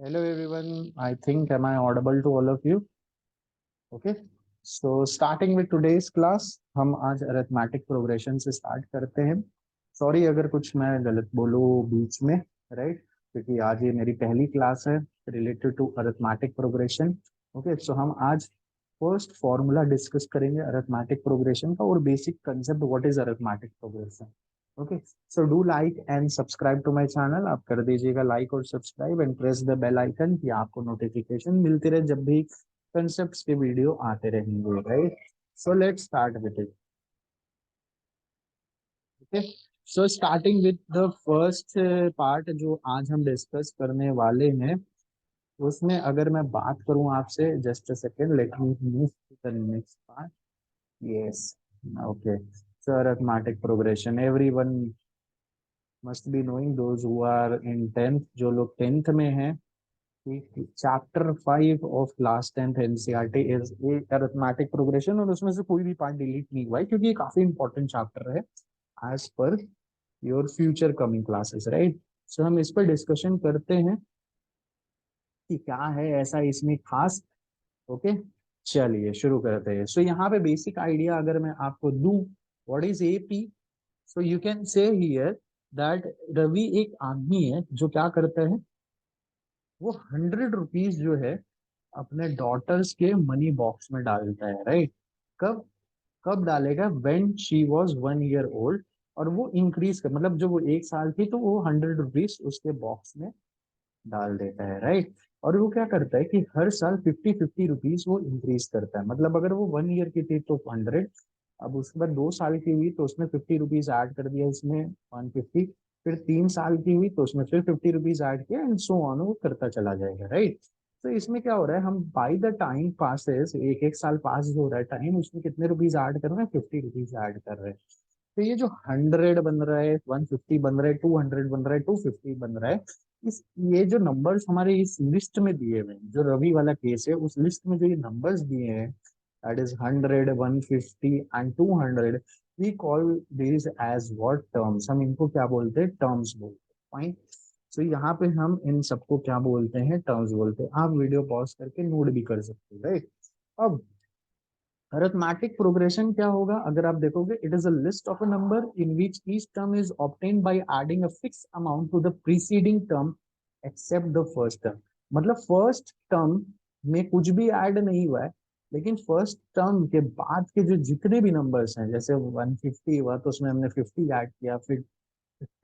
Hello everyone. I think am I audible to all of you? Okay. So starting with today's class, हम आज arithmetic progression से start करते हैं. Sorry अगर कुछ मैं गलत बोलूँ बीच में, राइट? क्योंकि आज ये मेरी पहली क्लास है related to arithmetic progression. Okay, so हम आज फर्स्ट फॉर्मूला डिस्कस करेंगे अरिथमेटिक प्रोग्रेशन का और basic concept what is arithmetic progression. Okay, so do like and subscribe to my channel. आप कर दीजिएगा लाइक और subscribe and press the bell icon कि आपको नोटिफिकेशन मिलती रहे जब भी कंसेप्ट्स के वीडियो आते रहेंगे. Right, so let's start with it. Okay, so starting with the first part जो आज हम डिस्कस करने वाले हैं, उसमें अगर मैं बात करूं आपसे, just a second, let me move to the next part. Yes, okay. So arithmetic progression everyone must be knowing, those who are in tenth, जो लोग टेंथ में हैं. Chapter 5 of class 10th NCERT is arithmetic progression, और उसमें से कोई भी part delete नहीं हुआ है क्योंकि ये काफी इंपॉर्टेंट चैप्टर है as per your future coming classes. Right, so हम इस पर डिस्कशन करते हैं कि क्या है ऐसा इसमें खास. ओके, चलिए शुरू करते हैं. सो यहाँ पे बेसिक आइडिया अगर मैं आपको दूं, what is AP. So you can say here that Ravi एक आदमी है जो क्या करता है, वो 100 रुपीज जो है अपने डॉटर्स के मनी बॉक्स में डालता है. राइट, कब कब डालेगा, when she was 1 year old. और वो इंक्रीज कर, मतलब जब वो 1 साल थी तो वो 100 रुपीज उसके बॉक्स में डाल देता है. राइट, और वो क्या करता है कि हर साल 50-50 रुपीज वो इंक्रीज करता है. मतलब अगर वो 1 year की थी तो 100, अब उसके बाद 2 साल की हुई तो उसमें 50 रुपीज ऐड कर दिया, इसमें 150. फिर 3 साल की हुई तो उसमें फिर 50 रुपीज ऐड किया एंड सो ऑन, वो करता चला जाएगा. राइट, तो इसमें क्या हो रहा है, हम बाई द टाइम पासेस, एक एक साल पास हो रहा है टाइम, उसमें कितने रुपीज ऐड कर रहे हैं, 50 रुपीज ऐड कर रहे हैं. तो ये जो 100 बन रहा है, 150 बन रहा है, 200 बन रहा है, 250 बन रहा है, इस ये जो नंबर्स हमारे इस लिस्ट में दिए हुए हैं, जो रवि वाला केस है उस लिस्ट में जो ये नंबर्स दिए हैं, that is 100, 150 and 200, we call this as what terms. हम इनको क्या बोलते हैं, टर्म्स बोलते हैं. फाइन. सो यहाँ पे हम इन सबको क्या बोलते हैं, टर्म्स बोलते हैं. आप वीडियो पॉज करके नोट भी कर सकते हो. राइट, अब अरिथमेटिक प्रोग्रेशन क्या होगा अगर आप देखोगे, it is a list of a number in which each term is obtained by adding a fix amount to the preceding term except the first term. मतलब फर्स्ट टर्म में कुछ भी ऐड नहीं हुआ है, लेकिन फर्स्ट टर्म के बाद के जो जितने भी नंबर्स हैं, जैसे 150 हुआ तो उसमें हमने 50 ऐड किया, फिर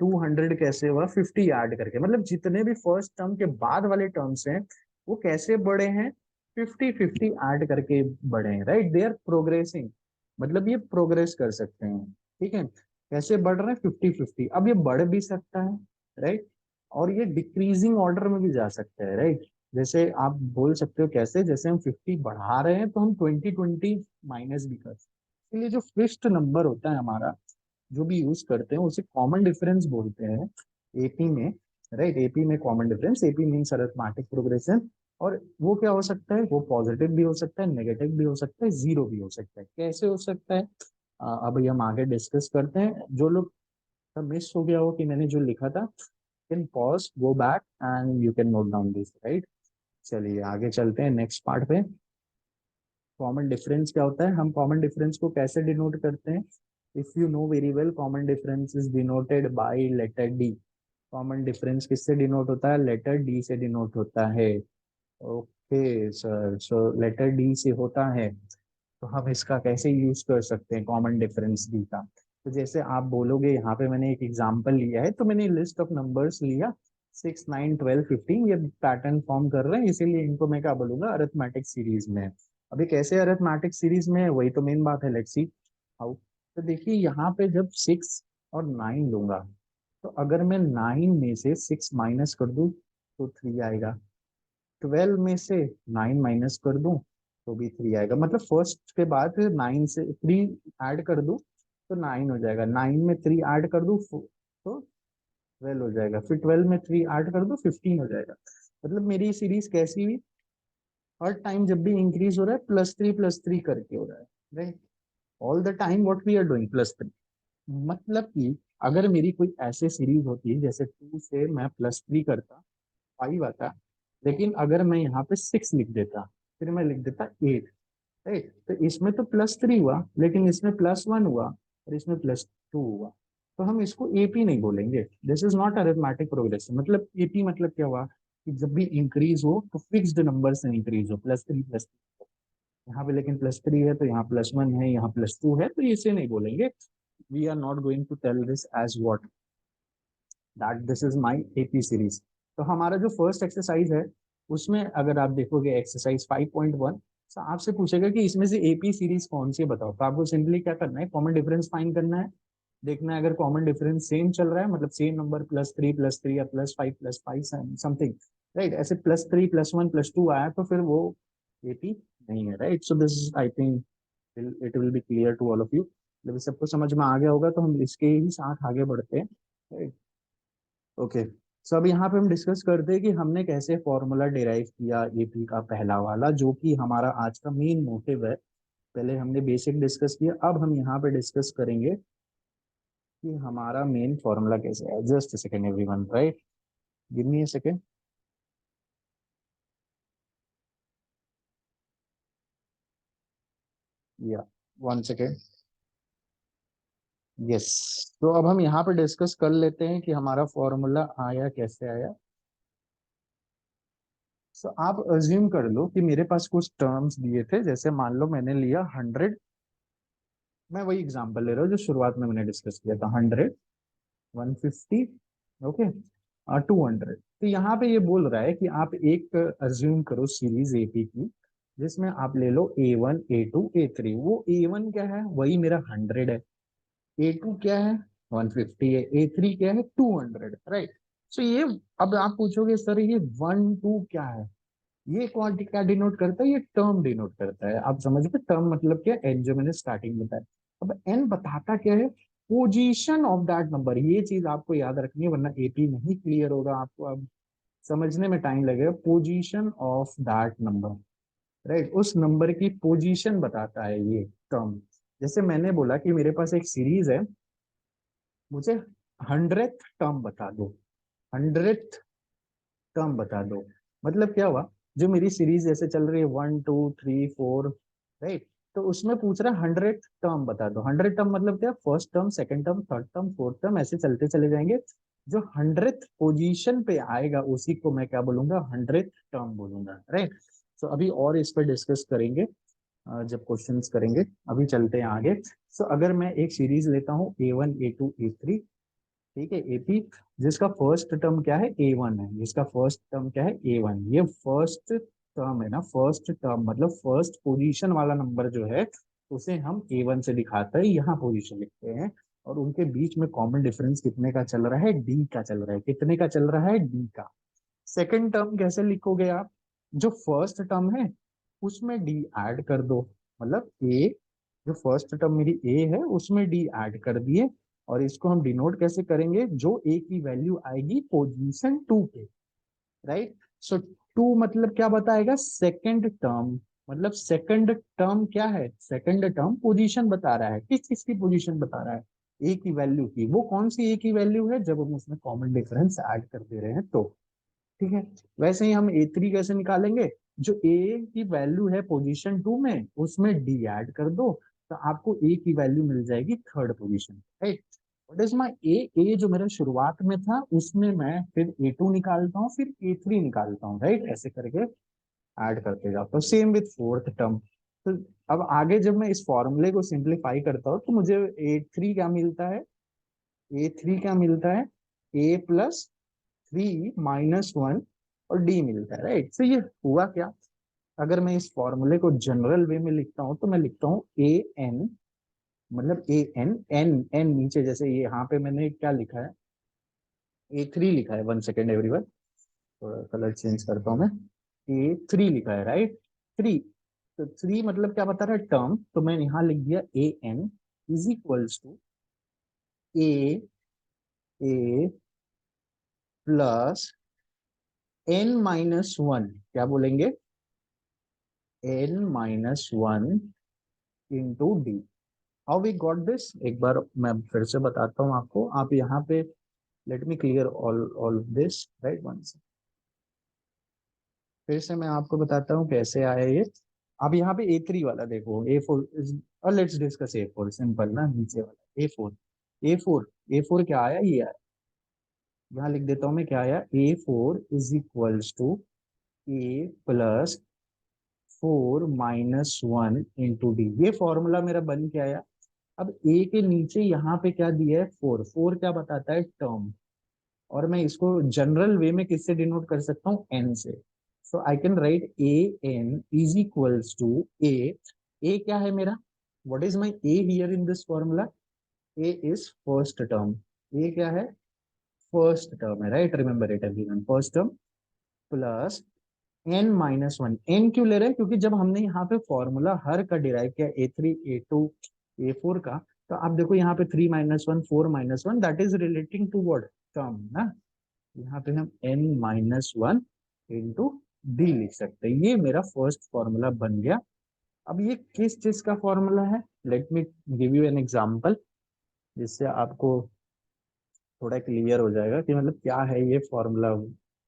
200 कैसे हुआ, 50 ऐड करके. मतलब जितने भी फर्स्ट टर्म के बाद वाले टर्म्स हैं वो कैसे बढ़े हैं, 50-50 ऐड करके बढ़े हैं. राइट, दे आर प्रोग्रेसिंग, मतलब ये प्रोग्रेस कर सकते हैं. ठीक है, कैसे बढ़ रहे हैं, 50-50. अब ये बढ़ भी सकता है, राइट, और ये डिक्रीजिंग ऑर्डर में भी जा सकता है. राइट, जैसे आप बोल सकते हो कैसे, जैसे हम 50 बढ़ा रहे हैं तो हम 20-20 माइनस भी कर सकते हैं. इसलिए जो फिफ्थ नंबर होता है हमारा, जो भी यूज करते हैं उसे कॉमन डिफरेंस बोलते हैं एपी में. राइट, एपी में common difference, AP means arithmetic progression. और वो क्या हो सकता है, वो पॉजिटिव भी हो सकता है, नेगेटिव भी हो सकता है, जीरो भी हो सकता है. कैसे हो सकता है, अभी हम आगे डिस्कस करते हैं. जो लोग मिस हो गया हो कि मैंने जो लिखा था, can pause, go back and you can note down this. Right, चलिए आगे चलते हैं नेक्स्ट पार्ट पे. कॉमन डिफरेंस क्या होता है, हम कॉमन डिफरेंस को कैसे डिनोट करते हैं, if you know very well, common difference is denoted by letter D. Common difference किससे डिनोट होता है, लेटर डी से डिनोट होता है. Okay sir, so letter D से होता है. तो हम इसका कैसे यूज कर सकते हैं कॉमन डिफरेंस डी का. तो जैसे आप बोलोगे, यहाँ पे मैंने एक एग्जांपल लिया है, तो मैंने लिस्ट ऑफ नंबर्स लिया, 6, 9, 12, 15, ये पैटर्न फॉर्म कर रहे हैं, इसीलिए इनको मैं क्या बोलूंगा, अरिथमेटिक सीरीज में. अभी कैसे अरिथमेटिक सीरीज में है वही तो मेन बात है. Let's see how. तो देखिए यहाँ पे जब 6 और 9 लूंगा, तो अगर मैं 9 में से 6 माइनस कर दूं तो 3 आएगा. 12 में से 9 माइनस कर दूं तो भी 3 आएगा. मतलब फर्स्ट के बाद 9 से 3 ऐड कर दूं तो 9 हो जाएगा, 9 में 3 ऐड कर दूं तो 12 हो जाएगा, फिर 12 में 3 ऐड कर दूं 15 हो जाएगा. मतलब मेरी सीरीज कैसी हुई, हर टाइम जब भी इंक्रीज हो रहा है +3 +3 करके हो रहा है. Right, all the time what we are doing +3. मतलब कि अगर मेरी कोई ऐसे सीरीज होती है, जैसे 2 से मैं +3 करता, 5 आता, लेकिन अगर मैं यहाँ पे 6 लिख देता, फिर मैं लिख देता 8, राइट, तो इसमें तो +3 हुआ, लेकिन इसमें +1 हुआ और इसमें +2 हुआ, तो हम इसको एपी नहीं बोलेंगे। This is not arithmetic progression. मतलब एपी मतलब क्या हुआ कि जब भी इंक्रीज हो तो फिक्स्ड नंबर से इंक्रीज हो, +3 +3, यहाँ पे लेकिन +3 है तो यहाँ +1 है, यहाँ +2 है, तो इसे नहीं बोलेंगे। We are not going to tell this as what that this is my AP series. तो हमारा जो फर्स्ट एक्सरसाइज है उसमें अगर आप देखोगे एक्सरसाइज 5.1, तो आपसे पूछेगा कि इसमें से एपी सीरीज कौन सी है बताओ। तो आपको सिंपली क्या करना है, कॉमन डिफरेंस फाइंड करना है, देखना है अगर कॉमन डिफरेंस सेम चल रहा है, मतलब सेम नंबर +3 +3 या +5 +5 समथिंग, राइट, ऐसे +3 +1 +2 आया तो फिर वो एपी नहीं है, right. So this I think it will be clear to all of you. जब सबको समझ में आ गया होगा तो हम इसके ही साथ आगे बढ़ते हैं, राइट। ओके, सो अब यहाँ पे हम डिस्कस करते हैं कि हमने कैसे फॉर्मूला डिराइव किया एपी का पहला वाला, जो कि हमारा आज का मेन मोटिव है। पहले हमने बेसिक डिस्कस किया, अब हम यहाँ पे डिस्कस करेंगे कि हमारा मेन फॉर्मूला कैसे है। Just second everyone, right, give me a second. या, 1 सेकेंड। यस, तो अब हम यहाँ पे डिस्कस कर लेते हैं कि हमारा फॉर्मूला आया कैसे आया। सो आप अज्यूम कर लो कि मेरे पास कुछ टर्म्स दिए थे, जैसे मान लो मैंने लिया 100, मैं वही एग्जांपल ले रहा हूँ जो शुरुआत में मैंने डिस्कस किया था, 100, 150, ओके, 200। तो यहाँ पे ये बोल रहा है कि आप एक अज्यूम करो सीरीज एपी की, जिसमें आप ले लो A1 A2 A3। वो A1 क्या है, वही मेरा 100 है, A2 क्या है, 150 है, A3 क्या है, 200, राइट। सो ये, अब आप पूछोगे सर ये 1 2 क्या है, ये क्वांटिटी क्या डिनोट करता है, ये टर्म डिनोट करता है। आप समझ गए टर्म मतलब क्या, एन जो मैंने स्टार्टिंग बताया। अब एन बताता क्या है, पोजीशन ऑफ दैट नंबर। ये चीज आपको याद रखनी है वरना एपी नहीं क्लियर होगा आपको, अब समझने में टाइम लगेगा। Position of that number, right, उस नंबर की पोजीशन बताता है ये टर्म। जैसे मैंने बोला कि मेरे पास एक सीरीज है, मुझे 100th टर्म बता दो, 100th टर्म बता दो। मतलब क्या हुआ, जो मेरी सीरीज जैसे चल रही है 1 2 3 4, राइट, तो उसमें पूछ रहा है 100th टर्म बता दो। 100 टर्म मतलब क्या, first term, second term, third term, fourth term, ऐसे चलते चले जाएंगे। जो 100th पोजीशन पे आएगा उसी को मैं क्या बोलूंगा, 100th टर्म बोलूंगा, राइट। सो अभी और इस पर डिस्कस करेंगे जब क्वेश्चंस करेंगे। अभी चलते हैं आगे। सो अगर मैं एक सीरीज लेता हूँ A1 A2 A3, ठीक है, एपी, जिसका फर्स्ट टर्म क्या है, A1 है, जिसका फर्स्ट टर्म क्या है, A1, ये फर्स्ट टर्म है ना, फर्स्ट टर्म मतलब फर्स्ट पोजीशन वाला नंबर जो है उसे हम A1 से दिखाते हैं, यहाँ पोजीशन लिखते हैं। और उनके बीच में कॉमन डिफरेंस कितने का चल रहा है, D का चल रहा है। कितने का चल रहा है, D का। सेकंड टर्म कैसे लिखोगे आप, जो फर्स्ट टर्म है उसमें D ऐड कर दो, मतलब A, जो फर्स्ट टर्म मेरी A है उसमें D ऐड कर दिए। और इसको हम डिनोट कैसे करेंगे, जो A की वैल्यू आएगी पोजीशन 2 पे, राइट। सो 2 मतलब क्या बताएगा, सेकंड टर्म। मतलब सेकंड टर्म क्या है, सेकंड टर्म पोजीशन बता रहा है, किस चीज की पोजीशन बता रहा है, ए की वैल्यू की। वो कौन सी ए की वैल्यू है, जब हम उसमें कॉमन डिफरेंस ऐड कर दे रहे हैं तो, ठीक है। वैसे ही हम A3 कैसे निकालेंगे, जो A की वैल्यू है पोजीशन 2 में उसमें D ऐड कर दो, तो आपको A की वैल्यू मिल जाएगी third position, right. What is my A जो मेरा शुरुआत में था उसमें मैं फिर A2 निकालता हूँ, फिर A3 निकालता हूँ, राइट, ऐसे करके ऐड करते जाता हूँ। Same with fourth term. तो अब आगे जब मैं इस फॉर्मूले को सिंप्लीफाई करता हूँ तो मुझे A3 क्या मिलता है, A3 क्या मिलता है, A +3 - 1 और डी मिलता है, राइट। तो ये हुआ क्या, अगर मैं इस फॉर्मूले को जनरल वे में लिखता हूँ तो मैं लिखता हूँ A n, मतलब A n, n नीचे, जैसे ये यहाँ पे मैंने क्या लिखा है, A3 लिखा है। 1 सेकेंड एवरीवन, थोड़ा कलर चेंज करता हूँ मैं। A3 लिखा है, राइट, 3। तो 3 मतलब क्या बता रहा है, टर्म। तो मैं यहाँ लिख दिया A n is equals to A +n - 1, क्या बोलेंगे, n - 1 into D. How we got this, एक बार मैं फिर से बताता हूँ आपको। आप यहाँ पे, let me clear all all this, right, one. फिर से मैं आपको बताता हूँ कैसे आया ये। अब यहाँ पे A3 वाला देखो, A4 और लेट्स डिस्कस A4 सिंपल ना, नीचे वाला A4। A4 क्या आया, ये आया। यहाँ लिख देता हूँ मैं क्या आया, A4 is equals to A+4 - 1 × D। ये फॉर्मूला मेरा बन के आया। अब ए के नीचे यहाँ पे क्या दिया है, 4। क्या बताता है, टर्म। और मैं इसको जनरल वे में किससे डिनोट कर सकता हूँ, एन से। So I can write AN is equals to A क्या है मेरा, what is my A here in this formula, A is first term. A क्या है, फर्स्ट टर्म है, right, remember it everyone, first term plus N-1। N क्यों ले रहे हैं, क्योंकि जब हमने यहाँ पे फॉर्मूला हर का डिराइव किया, A3 A2 A4 का, तो आप देखो यहाँ पे 3 - 1 4 - 1, that is relating to word term ना। यहाँ पे हम N-1 इंटू डी लिख सकते हैं। ये मेरा फर्स्ट फॉर्मूला बन गया। अब ये किस चीज का फॉर्मूला है, let me give you an example, जिससे आपको थोड़ा क्लियर हो जाएगा कि मतलब क्या है ये फॉर्मूला,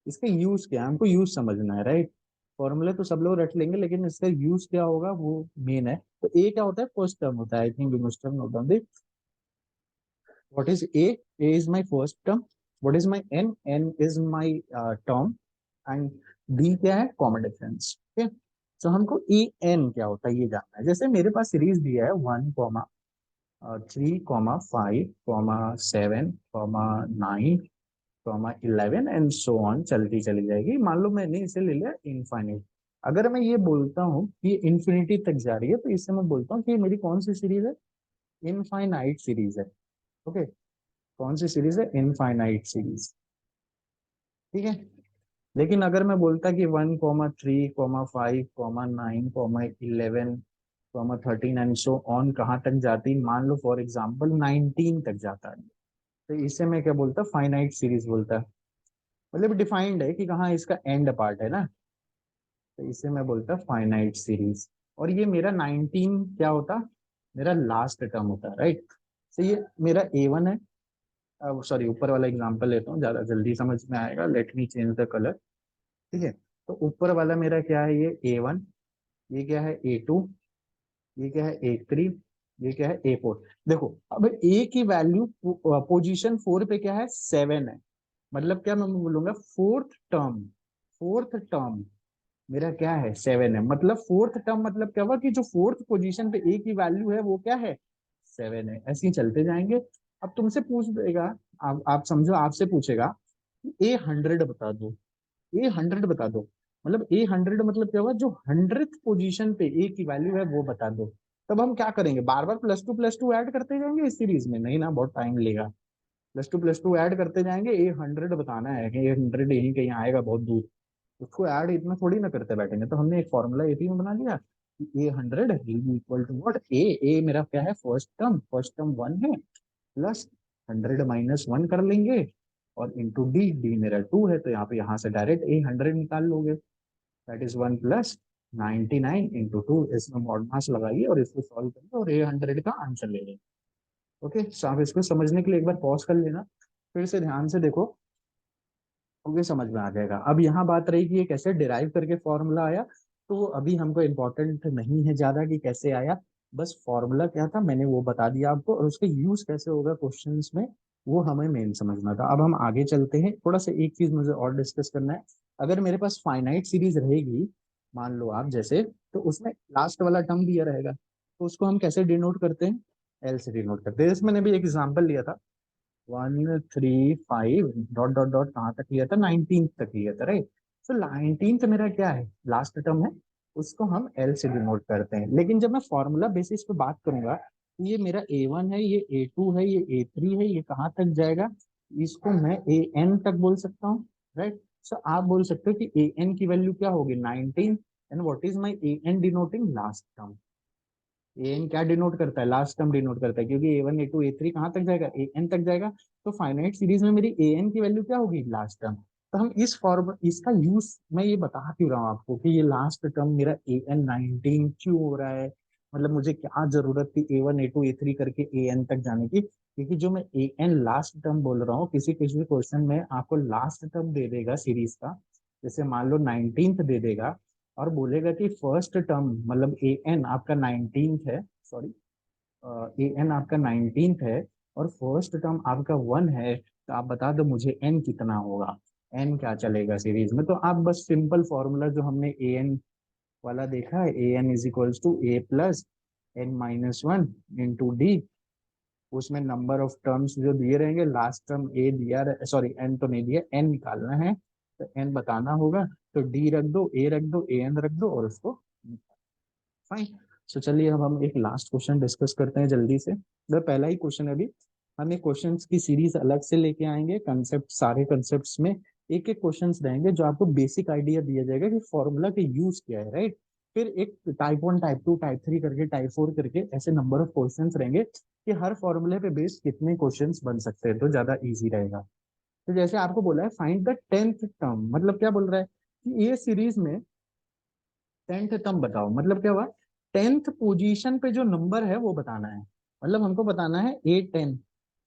इसका यूज क्या है, हमको यूज समझना है, राइट। फॉर्मूले तो सब लोग रट लेंगे, लेकिन इसका यूज क्या होगा वो मेन है। तो ए क्या होता है, फर्स्ट टर्म होता है। I think you must have note down this. What is A, A is my first term. What is my N, N is my term. And D क्या है, कॉमन डिफरेंस। ओके, तो हमको A N क्या होता है ये जानना है। जैसे मेरे पास सीरीज दिया है 1, 3, 5, 7, 9, 11 एंड सो ऑन, चलती चली जाएगी। मान लो मैंने इसे ले लिया इनफाइनाइट। अगर मैं ये बोलता हूँ कि इन्फिनिटी तक जा रही है, तो इससे मैं बोलता हूँ कि ये मेरी कौन सी सीरीज है, इनफाइनाइट सीरीज है। ओके, कौन सी सीरीज है, इनफाइनाइट सीरीज। ठीक है। लेकिन अगर मैं बोलता कि 1, 3, 5, 9, 11, कहाँ तक जाती, मान लो फॉर एग्जाम्पल 19 तक जाता है, तो इससे मैं क्या बोलता, फाइनाइट सीरीज बोलता। मतलब डिफाइंड है कि कहाँ इसका एंड पार्ट है ना, तो इसे मैं बोलता फाइनाइट सीरीज। और ये मेरा 19 क्या होता, मेरा लास्ट टर्म होता है, राइट। तो ये मेरा A1 है। अब सॉरी, ऊपर वाला एग्जांपल लेता हूँ, ज्यादा जल्दी समझ में आएगा। Let me change the colour. ठीक है, तो ऊपर वाला मेरा क्या है, ये A1। ये क्या है, A2। ये क्या है, A3। ये क्या है, A4। देखो अब ए की वैल्यू पोजीशन 4 पे क्या है, 7 है। मतलब क्या मैं बोलूंगा, फोर्थ टर्म मेरा क्या है, 7 है। मतलब फोर्थ टर्म मतलब क्या हुआ, कि जो फोर्थ पोजीशन पे ए की वैल्यू है वो क्या है, 7 है। ऐसे ही चलते जाएंगे। अब तुमसे पूछ देगा, आप समझो, आपसे पूछेगा A100 बता दो, A100 बता दो। मतलब A100 मतलब क्या हुआ, जो 100th पोजीशन पे ए की वैल्यू है वो बता दो। तब हम क्या करेंगे, बार बार +2 +2 ऐड करते जाएंगे इस सीरीज में, नहीं ना, बहुत टाइम लेगा। +2 +2 ऐड करते जाएंगे, A100 बताना है कि A100 यहीं कहीं आएगा बहुत दूर। उसको ऐड इतना थोड़ी ना करते बैठेंगे। तो हमने एक फॉर्मूला एपी में बना लिया कि A100 इक्वल टू व्हाट, ए मेरा क्या है, फर्स्ट टर्म 1 है, प्लस 100 - 1 कर लेंगे, और इंटू डी, डी मेरा 2 है, तो यहाँ पे यहाँ से डायरेक्ट A100 निकाल लोगे। That is 1 + 99 × 2। इसमें मॉड मास लगाइए और इसको सॉल्व करिए और A100 का आंसर ले लेंगे। ओके, सो आप इसको समझने के लिए एक बार पॉज कर लेना, फिर से ध्यान से देखो, ओके, समझ में आ जाएगा। अब यहाँ बात रही कि ये कैसे डिराइव करके फॉर्मूला आया। तो अभी हमको इम्पोर्टेंट नहीं है ज्यादा कि कैसे आया, बस फॉर्मूला क्या था मैंने वो बता दिया आपको, और उसका यूज कैसे होगा क्वेश्चंस में, वो हमें मेन समझना था। अब हम आगे चलते हैं, थोड़ा सा एक चीज मुझे और डिस्कस करना है। अगर मेरे पास फाइनाइट सीरीज रहेगी, मान लो आप जैसे, तो उसमें लास्ट वाला टर्म दिया रहेगा, तो उसको हम कैसे डिनोट करते हैं, एल से डिनोट करते हैं। इसमें मैंने भी एक एग्जाम्पल लिया था, 1, 3, 5 डॉट डॉट डॉट, कहाँ तक लिया था, 19 तक लिया था, राइट। तो 19 मेरा क्या है, लास्ट टर्म है, उसको हम एल से डिनोट करते हैं। लेकिन जब मैं फॉर्मूला बेसिस पे बात करूंगा, तो ये मेरा A1 है, ये A2 है, ये A3 है, ये कहाँ तक जाएगा, इसको मैं AN तक बोल सकता हूँ, राइट। सो आप बोल सकते हो कि AN की वैल्यू क्या होगी, 19। And what is my AN denoting, last term. N क्या डिनोट करता है, लास्ट टर्म डिनोट करता है, क्योंकि A1 A2 A3 कहाँ तक जाएगा, AN तक जाएगा। तो फाइनाइट सीरीज में मेरी AN की वैल्यू क्या होगी, लास्ट टर्म। तो हम इस फॉर्म, इसका यूज मैं ये बता क्यों रहा हूँ आपको कि ये लास्ट टर्म मेरा AN 19 क्यों हो रहा है, मतलब मुझे क्या जरूरत थी A1 A2 A3 करके AN तक जाने की। क्योंकि जो मैं AN लास्ट टर्म बोल रहा हूँ, किसी किसी क्वेश्चन में आपको लास्ट टर्म दे देगा सीरीज का, जैसे मान लो 19th दे देगा और बोलेगा कि फर्स्ट टर्म मतलब ए एन आपका 19th है, सॉरी ए एन आपका 19th है और फर्स्ट टर्म आपका 1 है, तो आप बता दो मुझे एन कितना होगा, एन क्या चलेगा सीरीज में। तो आप बस सिंपल फॉर्मूला जो हमने ए एन वाला देखा है, A N is equals to A plus N minus one into D, उसमें नंबर ऑफ टर्म्स जो दिए रहेंगे, लास्ट टर्म ए दिया, सॉरी एन तो नहीं दिया, एन निकालना है तो एन बताना होगा, तो डी रख दो, ए रख दो, ए एन रख दो और उसको फाइन। सो चलिए अब हम एक लास्ट क्वेश्चन डिस्कस करते हैं जल्दी से। तो पहला ही क्वेश्चन है अभी, हम एक क्वेश्चंस की सीरीज अलग से लेके आएंगे, कंसेप्ट सारे कंसेप्ट्स में एक एक क्वेश्चंस रहेंगे जो आपको बेसिक आइडिया दिया जाएगा कि फॉर्मूला का यूज क्या है, राइट। फिर एक टाइप 1 टाइप 2 टाइप 3 करके टाइप 4 करके ऐसे नंबर ऑफ क्वेश्चंस रहेंगे कि हर फॉर्मूले पे बेस्ड कितने क्वेश्चंस बन सकते हैं, तो ज्यादा इजी रहेगा। तो जैसे आपको बोला है फाइंड द 10th टर्म, मतलब क्या बोल रहा है कि ये सीरीज में 10th टर्म बताओ, मतलब क्या हुआ, 10th पोजीशन पे जो नंबर है वो बताना है। मतलब हमको बताना है ए टेन,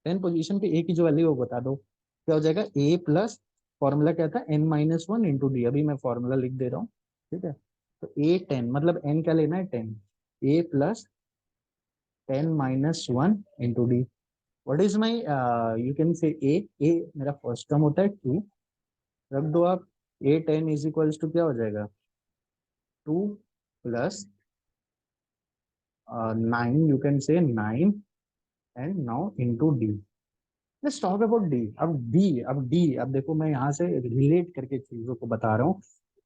10 पोजीशन पे ए की जो वैल्यू है वो बता दो। क्या हो जाएगा, ए प्लस, फॉर्मूला क्या था, N minus one into D, अभी मैं फॉर्मूला लिख दे रहा हूँ, ठीक है। तो ए टेन मतलब एन क्या लेना है, 10, A plus 10 - 1 into D. What is my, you can say A मेरा फर्स्ट टर्म होता है 2, रख दो आप, ए टेन इज इक्वल्स टू क्या हो जाएगा, 2 प्लस 9, यू कैन से 9 and now into D. Let's talk about D. अब देखो मैं यहाँ से रिलेट करके चीजों को बता रहा हूँ,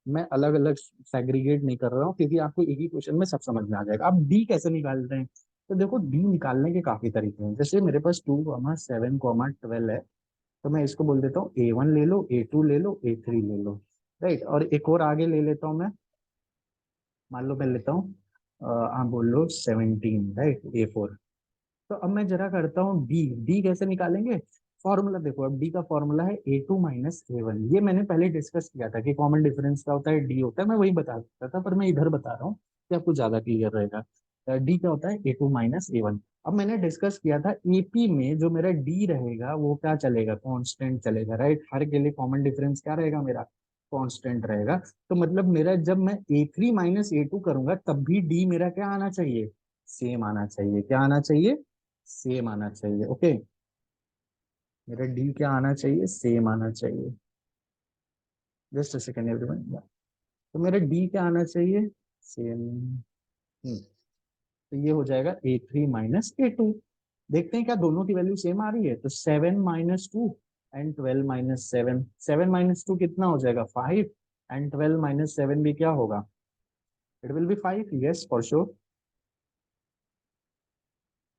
मैं अलग अलग सेग्रीगेट नहीं कर रहा हूँ क्योंकि आपको एक ही क्वेश्चन में सब समझ में आ जाएगा। अब डी कैसे निकालते हैं, तो देखो डी निकालने के काफी तरीके हैं। जैसे मेरे पास 2, 7, 12 है, तो मैं इसको बोल देता हूँ A1 ले लो, A2 ले लो, A3 ले लो, राइट। और एक और आगे ले लेता हूँ मैं, मान लो मैं लेता हूँ आप बोल लो 17, राइट, A4। तो अब मैं जरा करता हूँ डी, डी कैसे निकालेंगे, फॉर्मूला देखो, अब डी का फॉर्मूला है A2 - A1, ये मैंने पहले डिस्कस किया था कि कॉमन डिफरेंस क्या होता है, डी होता है, मैं वही बता सकता था पर मैं इधर बता रहा हूँ कि आपको ज्यादा क्लियर रहेगा। डी क्या होता है, A2 - A1। अब मैंने डिस्कस किया था एपी में जो मेरा डी रहेगा वो क्या चलेगा, कांस्टेंट चलेगा, राइट। हर के लिए कॉमन डिफरेंस क्या रहेगा मेरा, कांस्टेंट रहेगा। तो मतलब मेरा जब मैं A3 - A2 करूंगा तब भी डी मेरा क्या आना चाहिए, सेम आना चाहिए। क्या आना चाहिए, सेम आना चाहिए, ओके। मेरा डी क्या आना चाहिए, सेम आना चाहिए। जस्ट अ सेकेंड एवरीवन, तो मेरा डी क्या आना चाहिए, सेम। तो ये हो जाएगा A3 - A2। देखते हैं क्या दोनों की वैल्यू सेम आ रही है, तो 7 - 2 एंड 12 - 7, 7 - 2 कितना हो जाएगा, 5, एंड 12 - 7 भी क्या होगा, it will B 5, yes for sure.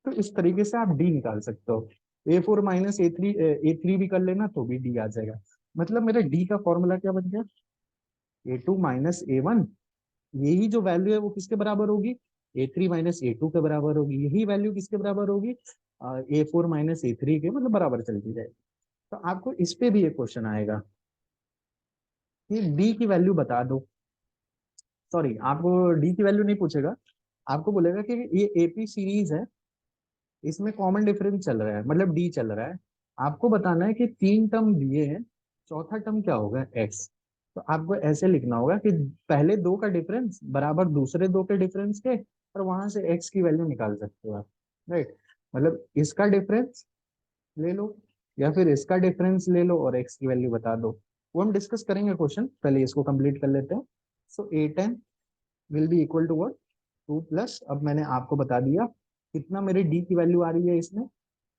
तो इस तरीके से आप डी निकाल सकते हो। A4 - A3 भी कर लेना तो भी डी आ जाएगा। मतलब मेरा डी का फॉर्मूला क्या बन गया, A2 - A1, यही जो वैल्यू है वो किसके बराबर होगी, A3 - A2 के बराबर होगी, यही वैल्यू किसके बराबर होगी, A4 - A3 के, मतलब बराबर चलती जाएगी। तो आपको इस पे भी एक क्वेश्चन आएगा कि डी की वैल्यू बता दो, सॉरी आपको डी की वैल्यू नहीं पूछेगा, आपको बोलेगा कि ये एपी सीरीज है, इसमें कॉमन डिफरेंस चल रहा है, मतलब डी चल रहा है। आपको बताना है कि 3 टर्म दिए हैं, चौथा टर्म क्या होगा, एक्स। तो आपको ऐसे लिखना होगा कि पहले दो का डिफरेंस बराबर दूसरे दो के डिफरेंस के, और वहां से एक्स की वैल्यू निकाल सकते हो आप, राइट। मतलब इसका डिफरेंस ले लो या फिर इसका डिफरेंस ले लो और एक्स की वैल्यू बता दो। वो हम डिस्कस करेंगे क्वेश्चन, पहले इसको कंप्लीट कर लेते हैं। So A10 will be equal to what, 2 plus, अब मैंने आपको बता दिया कितना मेरी डी की वैल्यू आ रही है इसमें,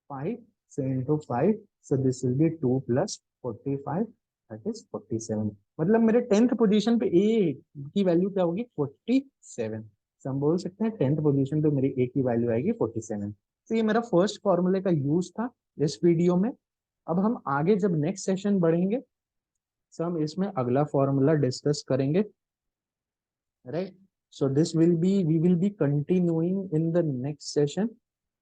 5, so into 5, so this will be 2 plus 45, that is 47। मतलब मेरे 10th पोजीशन पे ए की वैल्यू क्या होगी, 47। so हम बोल सकते हैं 10th पोजीशन पे मेरी ए की वैल्यू आएगी 47। तो ये मेरा फर्स्ट फॉर्मूले का यूज था इस वीडियो में। अब हम आगे जब नेक्स्ट सेशन बढ़ेंगे तो हम इसमें अगला फॉर्मूला डिस्कस करेंगे, right. So this will be, we will be continuing in the next session.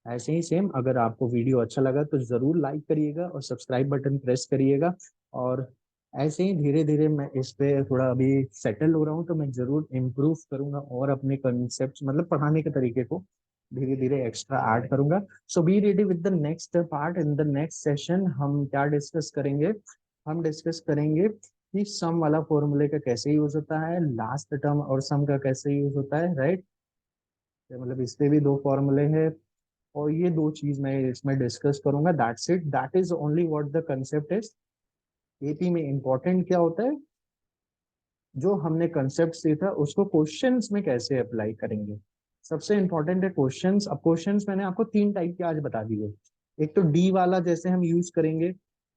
ऐसे ही सेम, अगर आपको वीडियो अच्छा लगा तो जरूर लाइक करिएगा और सब्सक्राइब बटन प्रेस करिएगा। और ऐसे ही धीरे धीरे मैं इस पे थोड़ा अभी सेटल हो रहा हूँ, तो मैं जरूर इम्प्रूव करूंगा और अपने कंसेप्ट मतलब पढ़ाने के तरीके को धीरे धीरे एक्स्ट्रा ऐड करूंगा। So be ready with the next part. In the next session हम क्या डिस्कस करेंगे, हम डिस्कस करेंगे कि सम वाला फॉर्मूले का कैसे यूज होता है, लास्ट टर्म और सम का कैसे यूज होता है, राइट। मतलब इस पे भी दो फॉर्मूले हैं, और ये दो चीज मैं इसमें डिस्कस करूंगा, that's it, that is only what the concept is. AP में इंपॉर्टेंट क्या होता है, जो हमने कंसेप्ट सीखा उसको क्वेश्चंस में कैसे अप्लाई करेंगे, सबसे इंपॉर्टेंट है क्वेश्चंस। अब क्वेश्चंस मैंने आपको तीन टाइप के आज बता दिए। एक तो डी वाला, जैसे हम यूज करेंगे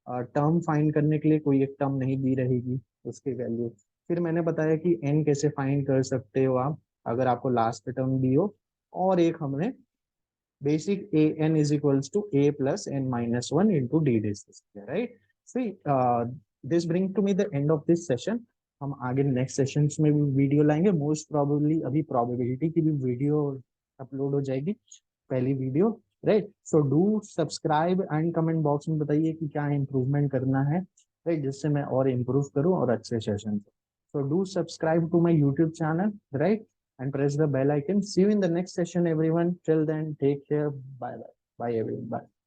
टर्म फाइंड करने के लिए, कोई एक टर्म नहीं दी रहेगी उसकी वैल्यू। फिर मैंने बताया कि एन कैसे फाइंड कर सकते हो आप अगर आपको लास्ट टर्म दी हो। और एक हमने basic a n is equals to a plus n minus 1 into d this, right? See, this brings to me the end of this session. हम आगे नेक्स्ट सेशंस में भी वीडियो लाएंगे, मोस्ट प्रोबेबली अभी प्रोबेबिलिटी की भी वीडियो अपलोड हो जाएगी, पहली video, right. So do subscribe and comment box में बताइए कि क्या इम्प्रूवमेंट करना है, राइट, जिससे मैं और इम्प्रूव करूं और अच्छे session. So do subscribe to my YouTube channel, right, and press the bell icon. See you in the next session, everyone. Till then, take care. Bye bye. Bye, everyone. Bye.